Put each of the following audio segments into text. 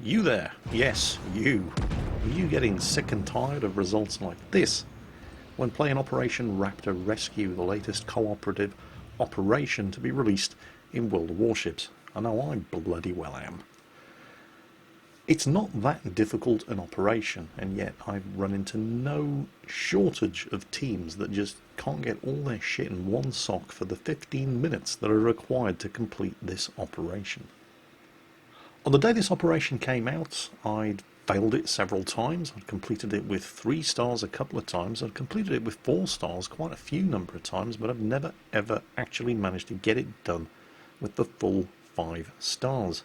You there, yes, you. Are you getting sick and tired of results like this? When playing Operation Raptor Rescue, the latest cooperative operation to be released in World of Warships. I know I bloody well am. It's not that difficult an operation, and yet I've run into no shortage of teams that just can't get all their shit in one sock for the 15 minutes that are required to complete this operation. On the day this operation came out, I'd failed it several times. I'd completed it with 3 stars a couple of times. I'd completed it with 4 stars quite a few number of times, but I've never ever actually managed to get it done with the full 5 stars.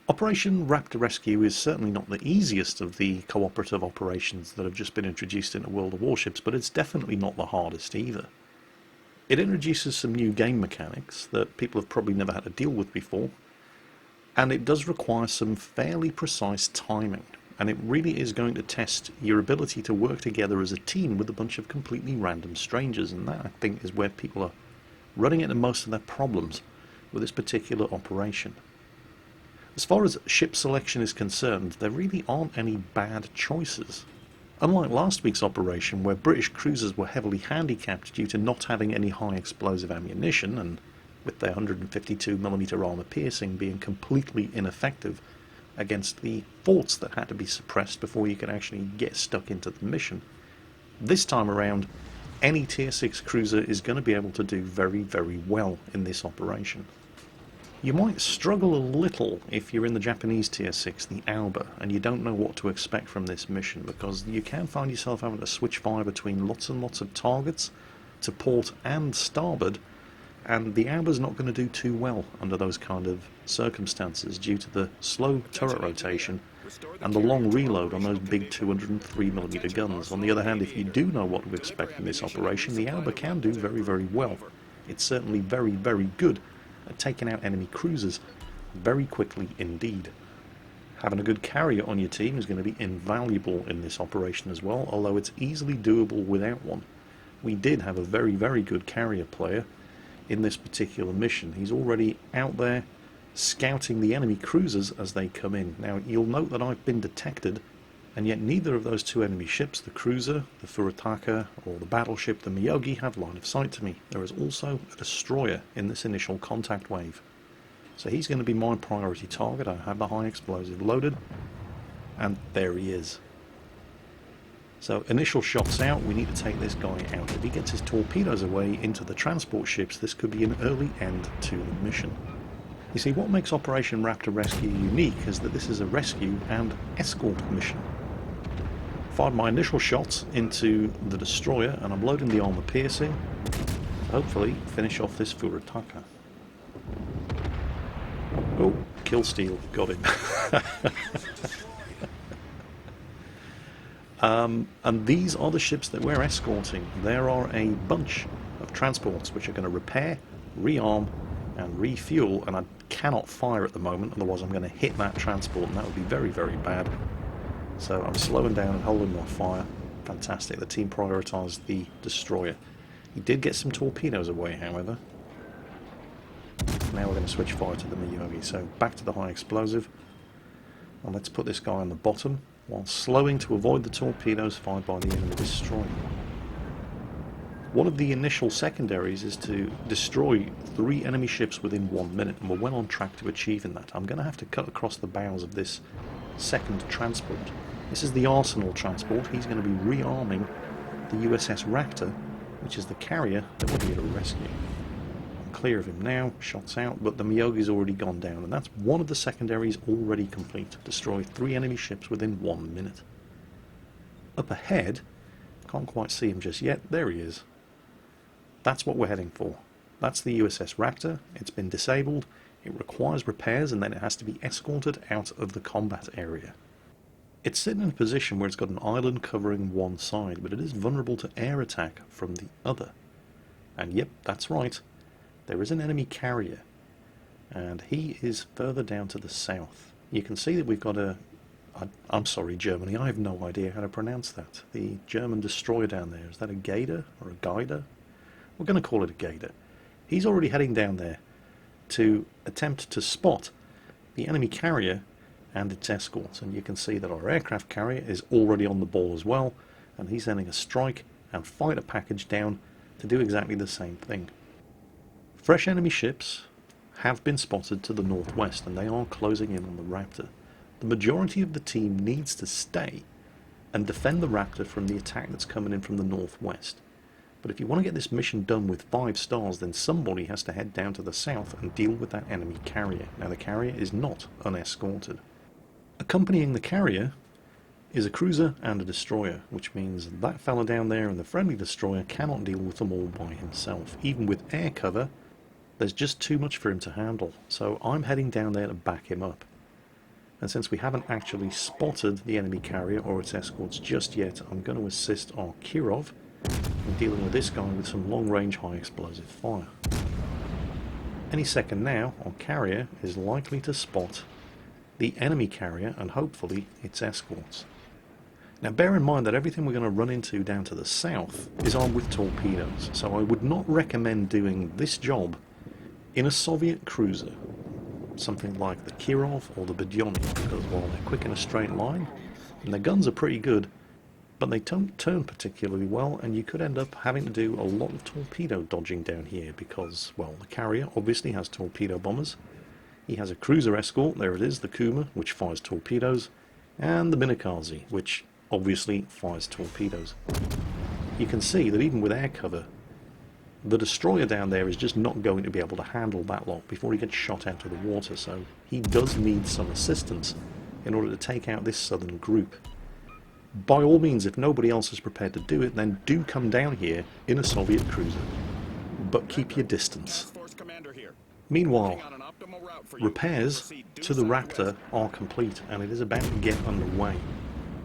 Operation Raptor Rescue is certainly not the easiest of the cooperative operations that have just been introduced into World of Warships, but it's definitely not the hardest either. It introduces some new game mechanics that people have probably never had to deal with before, and it does require some fairly precise timing, and it really is going to test your ability to work together as a team with a bunch of completely random strangers, and that I think is where people are running into most of their problems with this particular operation. As far as ship selection is concerned, there really aren't any bad choices. Unlike last week's operation, where British cruisers were heavily handicapped due to not having any high explosive ammunition, and with their 152mm armour piercing being completely ineffective against the forts that had to be suppressed before you could actually get stuck into the mission. This time around, any Tier 6 cruiser is going to be able to do very, very well in this operation. You might struggle a little if you're in the Japanese Tier 6, the Alba, and you don't know what to expect from this mission, because you can find yourself having to switch fire between lots and lots of targets to port and starboard, and the Alba's not going to do too well under those kind of circumstances due to the slow turret rotation and the long reload on those big 203mm guns. On the other hand, if you do know what to expect in this operation, the Alba can do very, very well. It's certainly very, very good at taking out enemy cruisers very quickly indeed. Having a good carrier on your team is going to be invaluable in this operation as well, although it's easily doable without one. We did have a very, very good carrier player in this particular mission. He's already out there scouting the enemy cruisers as they come in. Now you'll note that I've been detected, and yet neither of those 2 enemy ships, the cruiser, the Furitaka, or the battleship, the Miyogi, have line of sight to me. There is also a destroyer in this initial contact wave. So he's going to be my priority target. I have the high explosive loaded, and there he is. So initial shots out, we need to take this guy out. If he gets his torpedoes away into the transport ships, this could be an early end to the mission. You see, what makes Operation Raptor Rescue unique is that this is a rescue and escort mission. Fired my initial shots into the destroyer, and I'm loading the armour piercing to hopefully finish off this Furitaka. Oh, kill steal, got him. And these are the ships that we're escorting. There are a bunch of transports which are going to repair, rearm and refuel, and I cannot fire at the moment, otherwise I'm going to hit that transport, and that would be very, very bad. So I'm slowing down and holding my fire. Fantastic. The team prioritised the destroyer. He did get some torpedoes away, however. Now we're going to switch fire to the Miyogi. So back to the high explosive, and let's put this guy on the bottom while slowing to avoid the torpedoes fired by the enemy destroyer. One of the initial secondaries is to destroy 3 enemy ships within 1 minute, and we're well on track to achieving that. I'm going to have to cut across the bows of this second transport. This is the Arsenal transport. He's going to be rearming the USS Raptor, which is the carrier that we're here to rescue. I'm clear of him now, shots out, but the Miyogi's already gone down, and that's one of the secondaries already complete. Destroy 3 enemy ships within 1 minute. Up ahead, can't quite see him just yet, there he is. That's what we're heading for. That's the USS Raptor. It's been disabled, it requires repairs, and then it has to be escorted out of the combat area. It's sitting in a position where it's got an island covering one side, but it is vulnerable to air attack from the other. And yep, that's right, there is an enemy carrier, and he is further down to the south. You can see that we've got I'm sorry, Germany, I have no idea how to pronounce that. The German destroyer down there, is that a Gator or a Gaider? We're going to call it a Gator. He's already heading down there to attempt to spot the enemy carrier and its escorts, and you can see that our aircraft carrier is already on the ball as well, and he's sending a strike and fighter package down to do exactly the same thing. Fresh enemy ships have been spotted to the northwest, and they are closing in on the Raptor. The majority of the team needs to stay and defend the Raptor from the attack that's coming in from the northwest. But if you want to get this mission done with 5 stars, then somebody has to head down to the south and deal with that enemy carrier. Now, the carrier is not unescorted. Accompanying the carrier is a cruiser and a destroyer, which means that fella down there and the friendly destroyer cannot deal with them all by himself. Even with air cover, there's just too much for him to handle, so I'm heading down there to back him up. And since we haven't actually spotted the enemy carrier or its escorts just yet, I'm going to assist our Kirov in dealing with this guy with some long-range high-explosive fire. Any second now, our carrier is likely to spot the enemy carrier and hopefully its escorts. Now bear in mind that everything we're going to run into down to the south is armed with torpedoes, so I would not recommend doing this job in a Soviet cruiser, something like the Kirov or the Budyonny, because while they're quick in a straight line and their guns are pretty good, but they don't turn particularly well, and you could end up having to do a lot of torpedo dodging down here because, well, the carrier obviously has torpedo bombers. He has a cruiser escort, there it is, the Kuma, which fires torpedoes, and the Minakaze, which obviously fires torpedoes. You can see that even with air cover, the destroyer down there is just not going to be able to handle that lot before he gets shot out of the water, so he does need some assistance in order to take out this southern group. By all means, if nobody else is prepared to do it, then do come down here in a Soviet cruiser, but keep your distance. Meanwhile, repairs to the Raptor are complete, and it is about to get underway.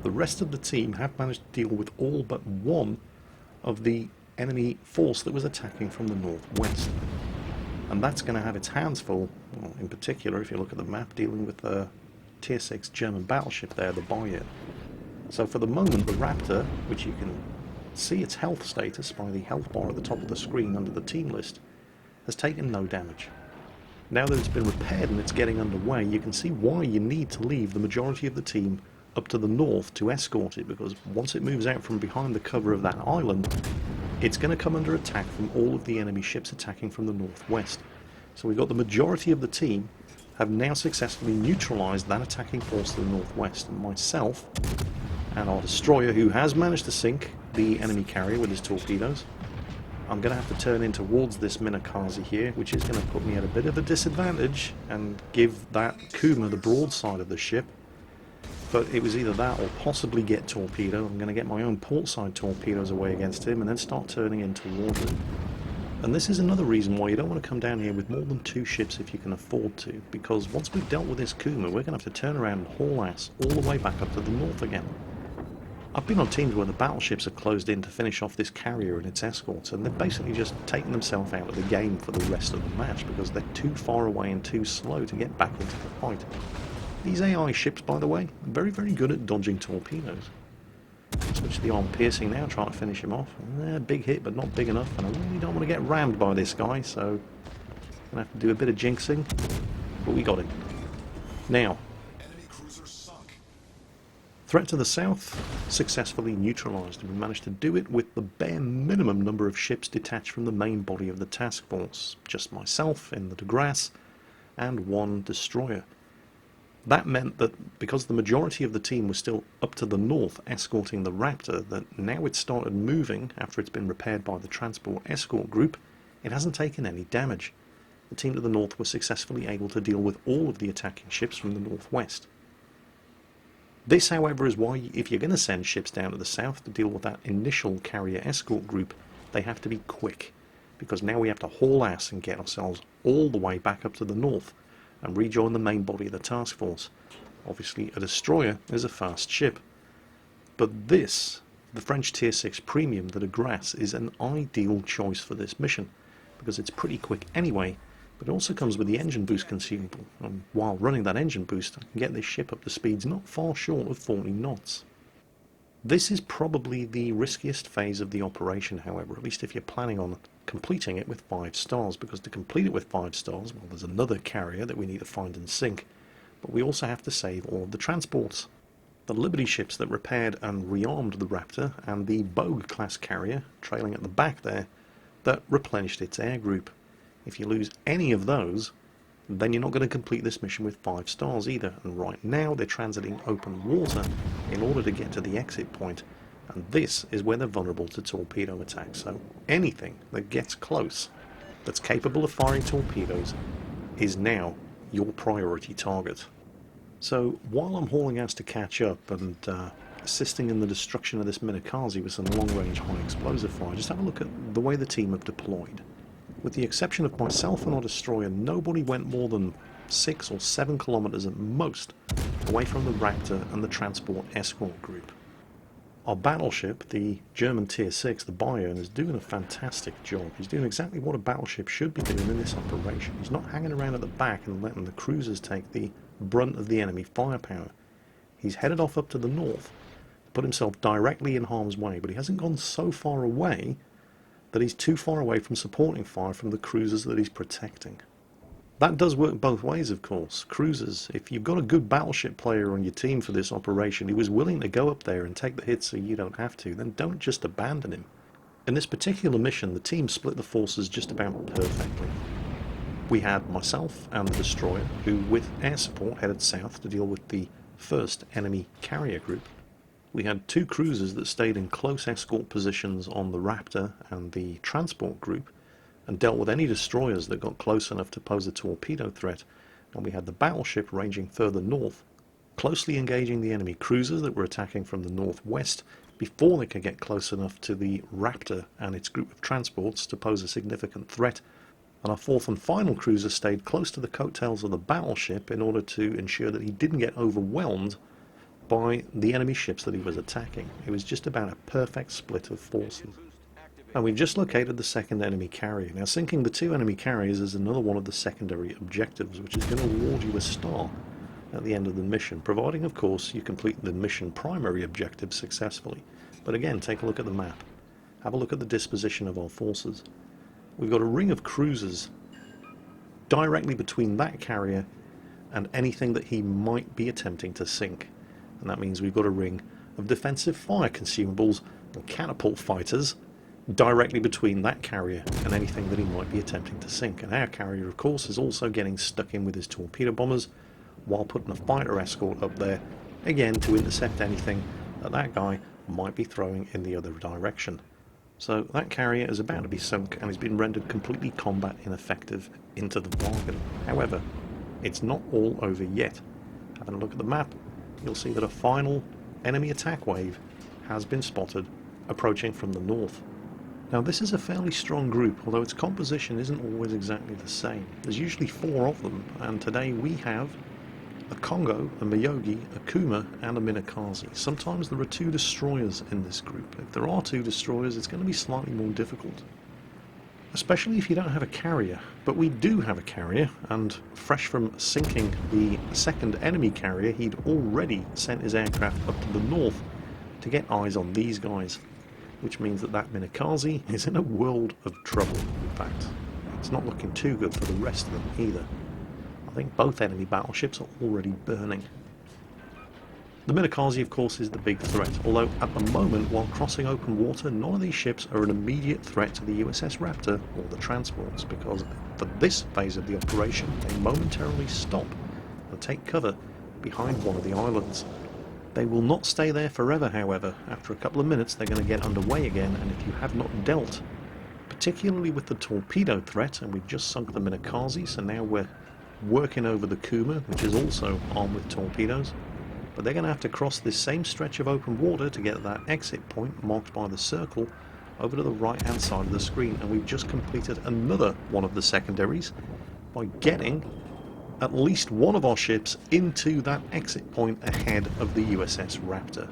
The rest of the team have managed to deal with all but one of the enemy force that was attacking from the northwest, and that's going to have its hands full, well, in particular if you look at the map, dealing with the tier 6 German battleship there, the Bayern. So for the moment, the Raptor, which you can see its health status by the health bar at the top of the screen under the team list, has taken no damage. Now that it's been repaired and it's getting underway, you can see why you need to leave the majority of the team up to the north to escort it, because once it moves out from behind the cover of that island, it's going to come under attack from all of the enemy ships attacking from the northwest. So we've got the majority of the team have now successfully neutralised that attacking force to the northwest, and myself and our destroyer, who has managed to sink the enemy carrier with his torpedoes, I'm going to have to turn in towards this Minakaze here, which is going to put me at a bit of a disadvantage and give that Kuma the broadside of the ship. But it was either that or possibly get torpedoed. I'm going to get my own portside torpedoes away against him and then start turning in towards him. And this is another reason why you don't want to come down here with more than 2 ships if you can afford to, because once we've dealt with this Kuma, we're going to have to turn around and haul ass all the way back up to the north again. I've been on teams where the battleships are closed in to finish off this carrier and its escorts, and they've basically just taken themselves out of the game for the rest of the match because they're too far away and too slow to get back into the fight. These AI ships, by the way, are very, very good at dodging torpedoes. Switch to the arm piercing now, trying to finish him off. Big hit, but not big enough, and I really don't want to get rammed by this guy, so I'm going to have to do a bit of jinxing, but we got him. Now, threat to the south, successfully neutralised, and we managed to do it with the bare minimum number of ships detached from the main body of the task force. Just myself in the de Grasse, and 1 destroyer. That meant that because the majority of the team was still up to the north escorting the Raptor, that now it started moving after it's been repaired by the transport escort group, it hasn't taken any damage. The team to the north was successfully able to deal with all of the attacking ships from the northwest. This, however, is why if you're going to send ships down to the south to deal with that initial carrier escort group, they have to be quick, because now we have to haul ass and get ourselves all the way back up to the north and rejoin the main body of the task force. Obviously, a destroyer is a fast ship, but this, the French Tier 6 Premium, the de Grasse, is an ideal choice for this mission, because it's pretty quick anyway, but it also comes with the engine boost consumable, and while running that engine boost, I can get this ship up to speeds not far short of 40 knots. This is probably the riskiest phase of the operation, however, at least if you're planning on completing it with 5 stars, because to complete it with 5 stars, well, there's another carrier that we need to find and sink, but we also have to save all of the transports. The Liberty ships that repaired and rearmed the Raptor, and the Booo class carrier trailing at the back there that replenished its air group. If you lose any of those, then you're not going to complete this mission with 5 stars either, and right now they're transiting open water in order to get to the exit point, and this is where they're vulnerable to torpedo attacks. So anything that gets close that's capable of firing torpedoes is now your priority target. So while I'm hauling ass to catch up and assisting in the destruction of this Minakaze with some long-range high explosive fire, just have a look at the way the team have deployed. With the exception of myself and our destroyer, nobody went more than 6 or 7 kilometers at most away from the Raptor and the transport escort group. Our battleship, the German Tier 6, the Bayern, is doing a fantastic job. He's doing exactly what a battleship should be doing in this operation. He's not hanging around at the back and letting the cruisers take the brunt of the enemy firepower. He's headed off up to the north, put himself directly in harm's way, but he hasn't gone so far away that he's too far away from supporting fire from the cruisers that he's protecting. That does work both ways, of course. Cruisers, if you've got a good battleship player on your team for this operation who is willing to go up there and take the hits so you don't have to, then don't just abandon him. In this particular mission, the team split the forces just about perfectly. We had myself and the destroyer, who with air support headed south to deal with the first enemy carrier group. We had 2 cruisers that stayed in close escort positions on the Raptor and the transport group, and dealt with any destroyers that got close enough to pose a torpedo threat, and we had the battleship ranging further north, closely engaging the enemy cruisers that were attacking from the northwest before they could get close enough to the Raptor and its group of transports to pose a significant threat, and our 4th and final cruiser stayed close to the coattails of the battleship in order to ensure that he didn't get overwhelmed by the enemy ships that he was attacking. It was just about a perfect split of forces. And we've just located the second enemy carrier. Now, sinking the 2 enemy carriers is another one of the secondary objectives, which is going to award you a star at the end of the mission, providing, of course, you complete the mission primary objective successfully. But again, take a look at the map. Have a look at the disposition of our forces. We've got a ring of cruisers directly between that carrier and anything that he might be attempting to sink. And that means we've got a ring of defensive fire consumables and catapult fighters directly between that carrier and anything that he might be attempting to sink. And our carrier, of course, is also getting stuck in with his torpedo bombers while putting a fighter escort up there, again to intercept anything that that guy might be throwing in the other direction. So that carrier is about to be sunk and has been rendered completely combat ineffective into the bargain. However, it's not all over yet. Having a look at the map, you'll see that a final enemy attack wave has been spotted approaching from the north. Now, this is a fairly strong group, although its composition isn't always exactly the same. There's usually 4 of them, and today we have a Congo, a Miyogi, a Kuma, and a Minakaze. Sometimes there are 2 destroyers in this group. If there are 2 destroyers, it's going to be slightly more difficult, especially if you don't have a carrier. But we do have a carrier, and fresh from sinking the second enemy carrier, he'd already sent his aircraft up to the north to get eyes on these guys, which means that that Minakaze is in a world of trouble. In fact, it's not looking too good for the rest of them either. I think both enemy battleships are already burning. The Minakaze, of course, is the big threat, although at the moment, while crossing open water, none of these ships are an immediate threat to the USS Raptor or the transports, because for this phase of the operation, they momentarily stop and take cover behind one of the islands. They will not stay there forever, however. After a couple of minutes, they're going to get underway again, and if you have not dealt, particularly with the torpedo threat, and we've just sunk the Minakaze, so now we're working over the Kuma, which is also armed with torpedoes, but they're going to have to cross this same stretch of open water to get to that exit point marked by the circle over to the right hand side of the screen, and we've just completed another one of the secondaries by getting at least one of our ships into that exit point ahead of the USS Raptor.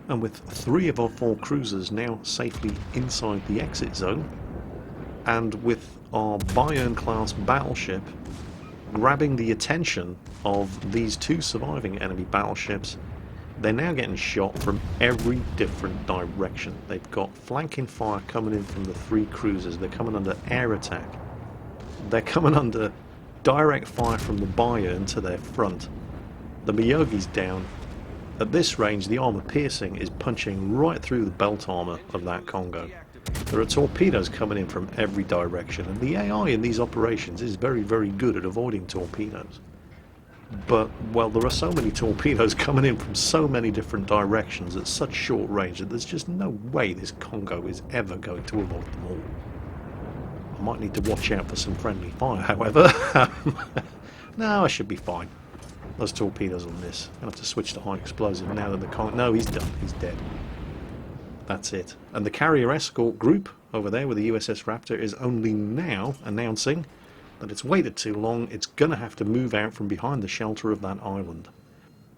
And with 3 of our 4 cruisers now safely inside the exit zone, and with our Bayern class battleship grabbing the attention of these 2 surviving enemy battleships, they're now getting shot from every different direction. They've got flanking fire coming in from the 3 cruisers. They're coming under air attack. They're coming under direct fire from the Bayern to their front. The Miyogi's down. At this range, the armor piercing is punching right through the belt armor of that Congo. There are torpedoes coming in from every direction, and the AI in these operations is very, very good at avoiding torpedoes. But, well, there are so many torpedoes coming in from so many different directions at such short range that there's just no way this Congo is ever going to avoid them all. I might need to watch out for some friendly fire, however. No, I should be fine. Those torpedoes will miss. I'm going to have to switch to high explosive now that the Congo... No, he's done. He's dead. That's it. And the carrier escort group over there with the USS Raptor is only now announcing that it's waited too long, it's going to have to move out from behind the shelter of that island.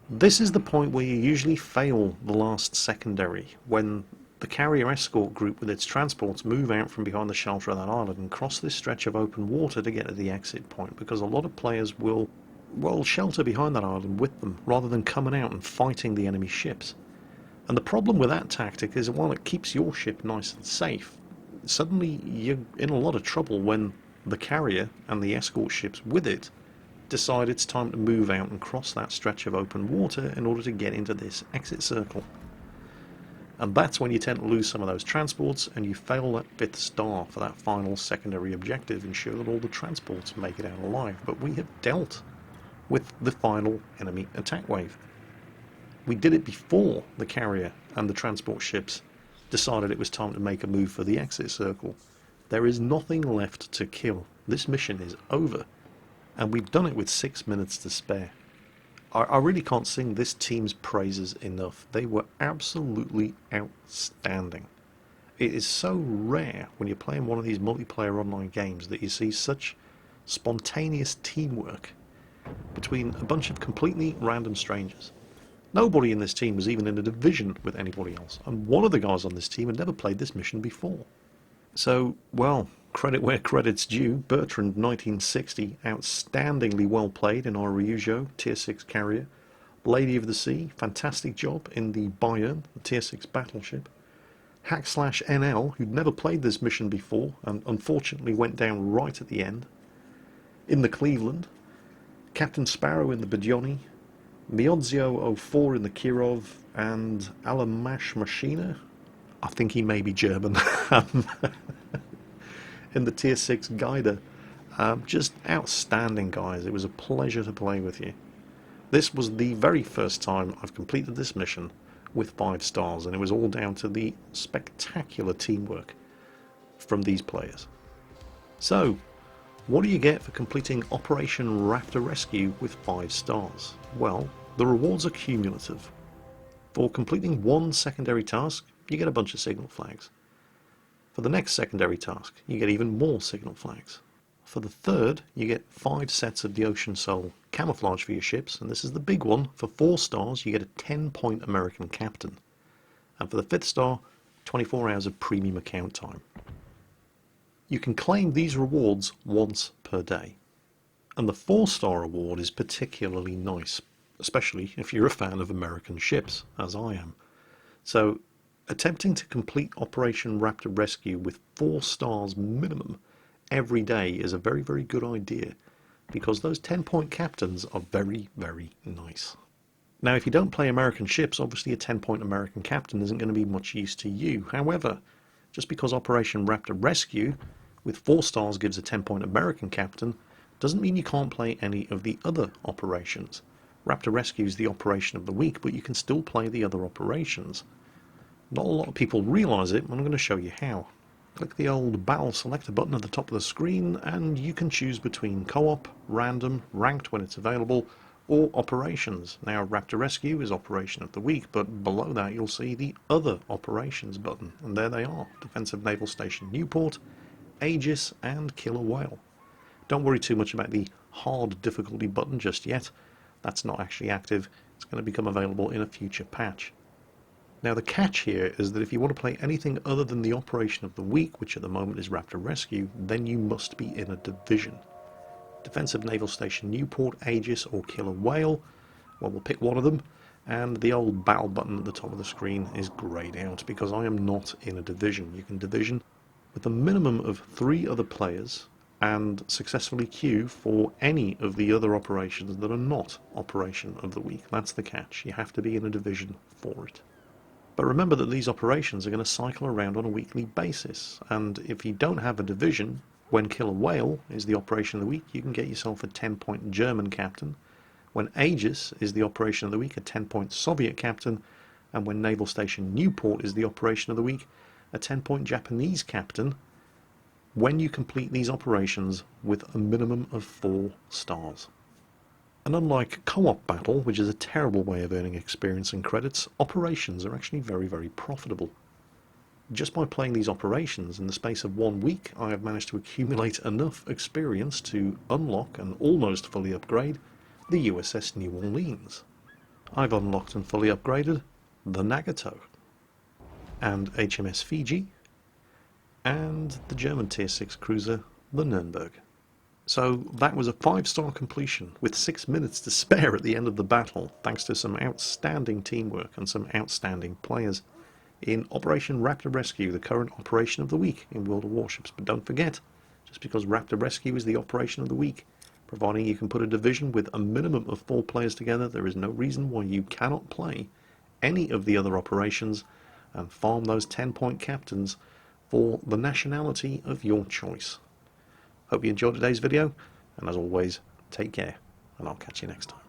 This is the point where you usually fail the last secondary, when the carrier escort group with its transports move out from behind the shelter of that island and cross this stretch of open water to get to the exit point, because a lot of players will, well, shelter behind that island with them, rather than coming out and fighting the enemy ships. And the problem with that tactic is, while it keeps your ship nice and safe, suddenly you're in a lot of trouble when the carrier and the escort ships with it decide it's time to move out and cross that stretch of open water in order to get into this exit circle. And that's when you tend to lose some of those transports, and you fail that 5th star for that final secondary objective, ensure that all the transports make it out alive. But we have dealt with the final enemy attack wave. We did it before the carrier and the transport ships decided it was time to make a move for the exit circle. There is nothing left to kill. This mission is over, and we've done it with 6 minutes to spare. I really can't sing this team's praises enough. They were absolutely outstanding. It is so rare when you're playing one of these multiplayer online games that you see such spontaneous teamwork between a bunch of completely random strangers. Nobody in this team was even in a division with anybody else, and one of the guys on this team had never played this mission before. So, well, credit where credit's due. Bertrand 1960, outstandingly well played in our Ryujo Tier 6 carrier. Lady of the Sea, fantastic job in the Bayern, the Tier 6 battleship. Hack/NL, who'd never played this mission before and unfortunately went down right at the end. In the Cleveland, Captain Sparrow in the Badioni, Miodzio 04 in the Kirov, and Alamash Machina, I think he may be German, in the Tier 6 Guider. Just outstanding guys. It was a pleasure to play with you. This was the very first time I've completed this mission with 5 stars, and it was all down to the spectacular teamwork from these players. So, what do you get for completing Operation Raptor Rescue with 5 stars? Well, the rewards are cumulative. For completing one secondary task, you get a bunch of signal flags. For the next secondary task, you get even more signal flags. For the third, you get 5 sets of the Ocean Soul camouflage for your ships, and this is the big one. For 4 stars, you get a 10-point American captain. And for the 5th star, 24 hours of premium account time. You can claim these rewards once per day. And the 4-star reward is particularly nice, especially if you're a fan of American ships, as I am. So, attempting to complete Operation Raptor Rescue with 4 stars minimum every day is a very, very good idea, because those 10-point captains are very, very nice. Now, if you don't play American ships, obviously a 10-point American captain isn't going to be much use to you. However, just because Operation Raptor Rescue with 4 stars gives a 10-point American captain, doesn't mean you can't play any of the other operations. Raptor Rescue is the operation of the week, but you can still play the other operations. Not a lot of people realise it, and I'm going to show you how. Click the old Battle Selector button at the top of the screen, and you can choose between co-op, random, ranked when it's available, or operations. Now, Raptor Rescue is operation of the week, but below that you'll see the other operations button, and there they are: Defensive Naval Station Newport, Aegis, and Killer Whale. Don't worry too much about the hard difficulty button just yet. That's not actually active. It's going to become available in a future patch. Now, the catch here is that if you want to play anything other than the operation of the week, which at the moment is Raptor Rescue, then you must be in a division. Defensive Naval Station Newport, Aegis, or Killer Whale, well, we'll pick one of them, and the old battle button at the top of the screen is greyed out because I am not in a division. You can division with a minimum of 3 other players and successfully queue for any of the other operations that are not Operation of the Week. That's the catch. You have to be in a division for it. But remember that these operations are going to cycle around on a weekly basis, and if you don't have a division, when Kill a Whale is the Operation of the Week, you can get yourself a 10-point German captain. When Aegis is the Operation of the Week, a 10-point Soviet captain. And when Naval Station Newport is the Operation of the Week, a 10-point Japanese captain, when you complete these operations with a minimum of 4 stars. And unlike co-op battle, which is a terrible way of earning experience and credits, operations are actually very, very profitable. Just by playing these operations in the space of 1 week, I have managed to accumulate enough experience to unlock and almost fully upgrade the USS New Orleans. I've unlocked and fully upgraded the Nagato, and HMS Fiji, and the German Tier 6 cruiser, the Nürnberg. So that was a 5-star completion with 6 minutes to spare at the end of the battle, thanks to some outstanding teamwork and some outstanding players in Operation Raptor Rescue, the current operation of the week in World of Warships. But don't forget, just because Raptor Rescue is the operation of the week, providing you can put a division with a minimum of 4 players together, there is no reason why you cannot play any of the other operations and farm those 10-point captains for the nationality of your choice. Hope you enjoyed today's video, and as always, take care, and I'll catch you next time.